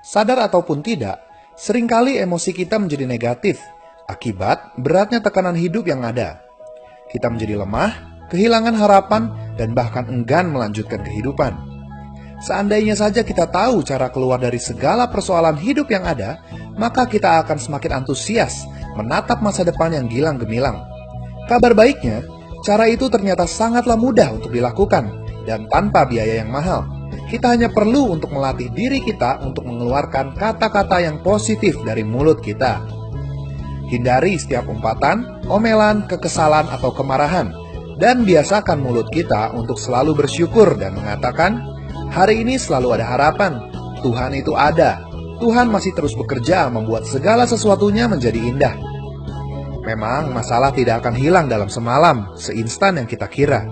Sadar ataupun tidak, seringkali emosi kita menjadi negatif akibat beratnya tekanan hidup yang ada. Kita menjadi lemah, kehilangan harapan, dan bahkan enggan melanjutkan kehidupan. Seandainya saja kita tahu cara keluar dari segala persoalan hidup yang ada, maka kita akan semakin antusias menatap masa depan yang gilang gemilang. Kabar baiknya, cara itu ternyata sangatlah mudah untuk dilakukan dan tanpa biaya yang mahal. Kita hanya perlu untuk melatih diri kita untuk mengeluarkan kata-kata yang positif dari mulut kita. Hindari setiap umpatan, omelan, kekesalan, atau kemarahan, dan biasakan mulut kita untuk selalu bersyukur dan mengatakan, hari ini selalu ada harapan, Tuhan itu ada, Tuhan masih terus bekerja membuat segala sesuatunya menjadi indah. Memang masalah tidak akan hilang dalam semalam, seinstan yang kita kira,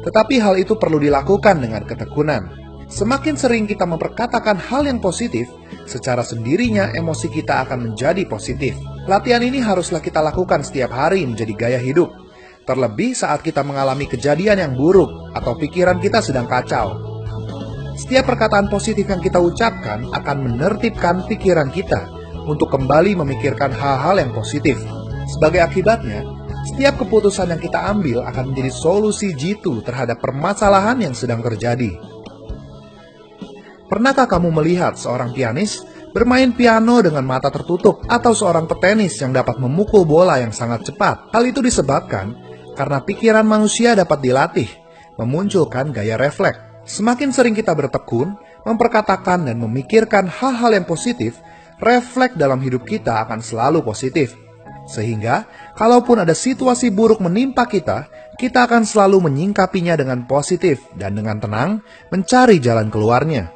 tetapi hal itu perlu dilakukan dengan ketekunan. Semakin sering kita memperkatakan hal yang positif, secara sendirinya emosi kita akan menjadi positif. Latihan ini haruslah kita lakukan setiap hari menjadi gaya hidup. Terlebih saat kita mengalami kejadian yang buruk atau pikiran kita sedang kacau. Setiap perkataan positif yang kita ucapkan akan menertibkan pikiran kita untuk kembali memikirkan hal-hal yang positif. Sebagai akibatnya, setiap keputusan yang kita ambil akan menjadi solusi jitu terhadap permasalahan yang sedang terjadi. Pernahkah kamu melihat seorang pianis bermain piano dengan mata tertutup atau seorang petenis yang dapat memukul bola yang sangat cepat? Hal itu disebabkan karena pikiran manusia dapat dilatih, memunculkan gaya refleks. Semakin sering kita bertekun, memperkatakan dan memikirkan hal-hal yang positif, refleks dalam hidup kita akan selalu positif. Sehingga, kalaupun ada situasi buruk menimpa kita, kita akan selalu menyingkapinya dengan positif dan dengan tenang mencari jalan keluarnya.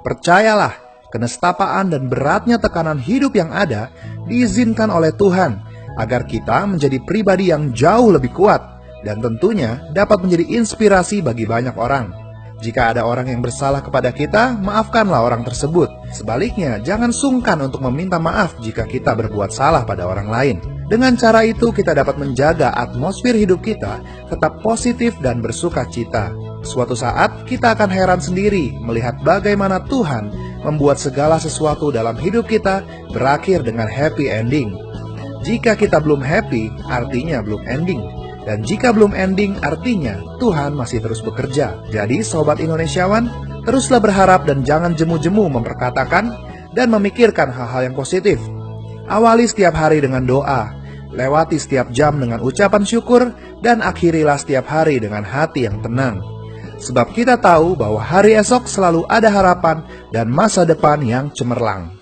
Percayalah, kenestapaan dan beratnya tekanan hidup yang ada diizinkan oleh Tuhan agar kita menjadi pribadi yang jauh lebih kuat dan tentunya dapat menjadi inspirasi bagi banyak orang. Jika ada orang yang bersalah kepada kita, maafkanlah orang tersebut. Sebaliknya, jangan sungkan untuk meminta maaf jika kita berbuat salah pada orang lain. Dengan cara itu, kita dapat menjaga atmosfer hidup kita tetap positif dan bersuka cita. Suatu saat, kita akan heran sendiri melihat bagaimana Tuhan membuat segala sesuatu dalam hidup kita berakhir dengan happy ending. Jika kita belum happy, artinya belum ending. Dan jika belum ending, artinya Tuhan masih terus bekerja. Jadi, Sobat Indonesiawan, teruslah berharap dan jangan jemu-jemu memperkatakan dan memikirkan hal-hal yang positif. Awali setiap hari dengan doa, lewati setiap jam dengan ucapan syukur, dan akhirilah setiap hari dengan hati yang tenang. Sebab kita tahu bahwa hari esok selalu ada harapan dan masa depan yang cemerlang.